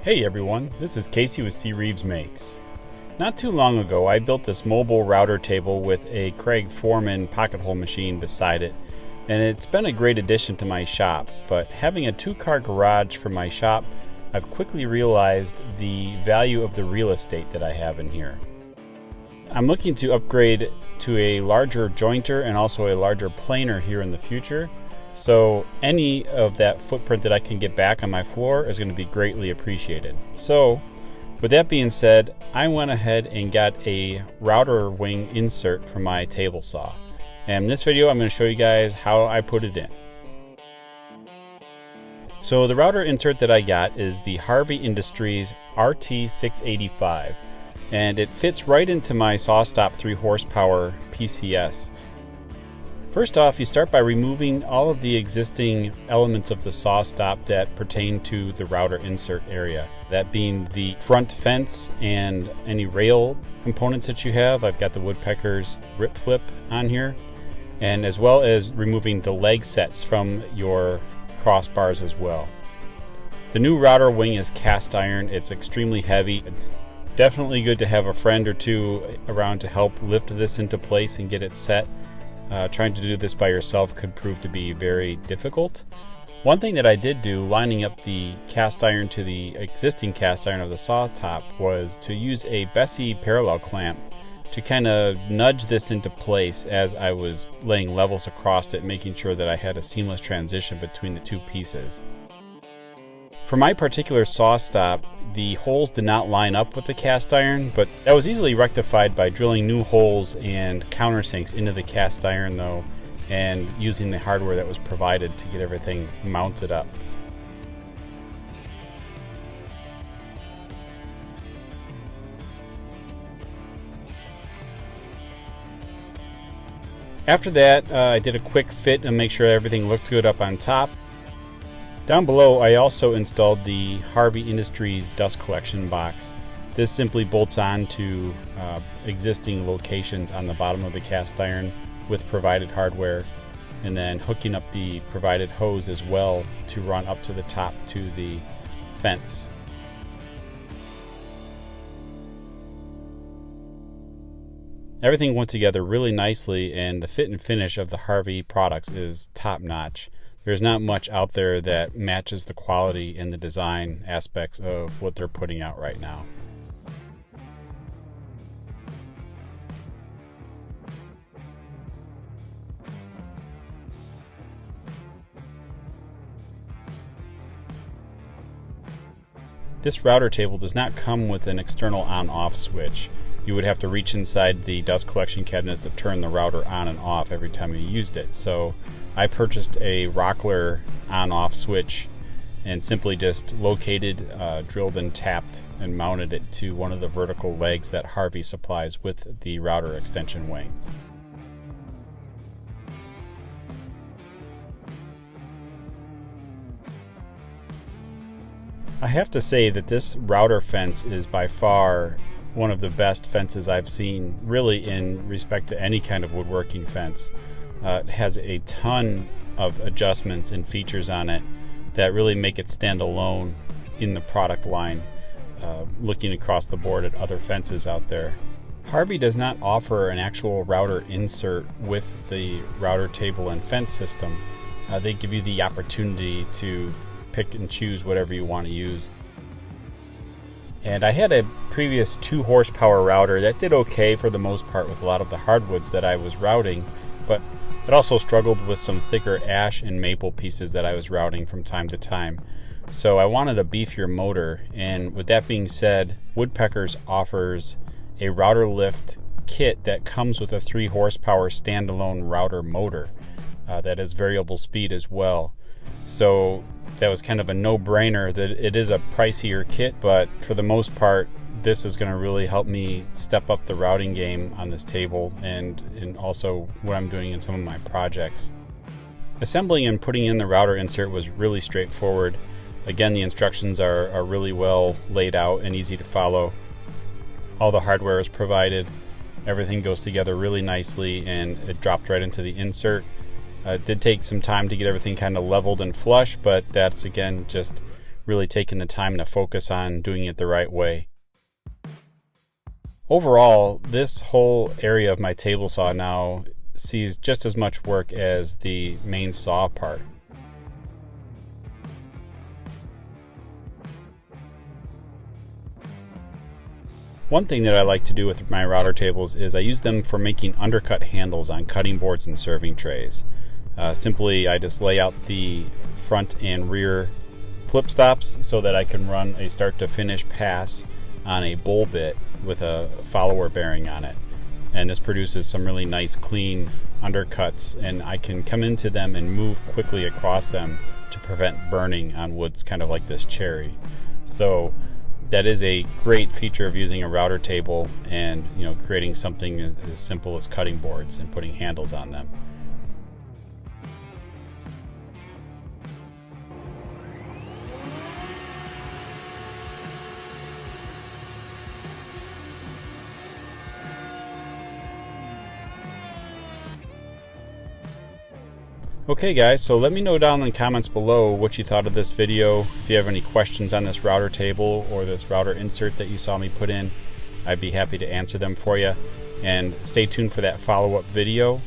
Hey everyone, this is Casey with C. Reeves Makes. Not too long ago I built this mobile router table with a Craig Foreman pocket hole machine beside it, and it's been a great addition to my shop. But having a two-car garage for my shop, I've quickly realized the value of the real estate that I have in here. I'm looking to upgrade to a larger jointer and also a larger planer here in the future. So any of that footprint that I can get back on my floor is going to be greatly appreciated. So with that being said, I went ahead and got a router wing insert for my table saw. And in this video, I'm going to show you guys how I put it in. So the router insert that I got is the Harvey Industries RT685. And it fits right into my SawStop 3 horsepower PCS. First off, you start by removing all of the existing elements of the SawStop that pertain to the router insert area. That being the front fence and any rail components that you have. I've got the Woodpeckers rip flip on here, and as well as removing the leg sets from your crossbars as well. The new router wing is cast iron. It's extremely heavy. It's definitely good to have a friend or two around to help lift this into place and get it set. Trying to do this by yourself could prove to be very difficult. One thing that I did do, lining up the cast iron to the existing cast iron of the saw top, was to use a Bessie parallel clamp to kind of nudge this into place as I was laying levels across it, making sure that I had a seamless transition between the two pieces. For my particular SawStop, the holes did not line up with the cast iron, but that was easily rectified by drilling new holes and countersinks into the cast iron though, and using the hardware that was provided to get everything mounted up. After that, I did a quick fit and make sure everything looked good up on top. Down below, I also installed the Harvey Industries dust collection box. This simply bolts on to existing locations on the bottom of the cast iron with provided hardware, and then hooking up the provided hose as well to run up to the top to the fence. Everything went together really nicely, and the fit and finish of the Harvey products is top notch. There's not much out there that matches the quality and the design aspects of what they're putting out right now. This router table does not come with an external on-off switch. You would have to reach inside the dust collection cabinet to turn the router on and off every time you used it. So I purchased a Rockler on-off switch and simply just located, drilled and tapped and mounted it to one of the vertical legs that Harvey supplies with the router extension wing. I have to say that this router fence is by far one of the best fences I've seen, really, in respect to any kind of woodworking fence. It has a ton of adjustments and features on it that really make it stand alone in the product line, looking across the board at other fences out there. Harvey does not offer an actual router insert with the router table and fence system. They give you the opportunity to pick and choose whatever you want to use. And I had a previous 2 horsepower router that did okay for the most part with a lot of the hardwoods that I was routing, but it also struggled with some thicker ash and maple pieces that I was routing from time to time. So I wanted a beefier motor, and with that being said, Woodpeckers offers a router lift kit that comes with a 3 horsepower standalone router motor that is variable speed as well. So that was kind of a no-brainer. That it is a pricier kit, but for the most part, this is going to really help me step up the routing game on this table and also what I'm doing in some of my projects. Assembling and putting in the router insert was really straightforward. Again, the instructions are really well laid out and easy to follow. All the hardware is provided. Everything goes together really nicely, and it dropped right into the insert. It did take some time to get everything kind of leveled and flush, but that's again just really taken the time to focus on doing it the right way. Overall, this whole area of my table saw now sees just as much work as the main saw part. One thing that I like to do with my router tables is I use them for making undercut handles on cutting boards and serving trays. Simply, I just lay out the front and rear flip stops so that I can run a start to finish pass on a bowl bit with a follower bearing on it. And this produces some really nice clean undercuts, and I can come into them and move quickly across them to prevent burning on woods kind of like this cherry. So that is a great feature of using a router table and creating something as simple as cutting boards and putting handles on them. Okay guys, so let me know down in the comments below what you thought of this video. If you have any questions on this router table or this router insert that you saw me put in, I'd be happy to answer them for you. And stay tuned for that follow-up video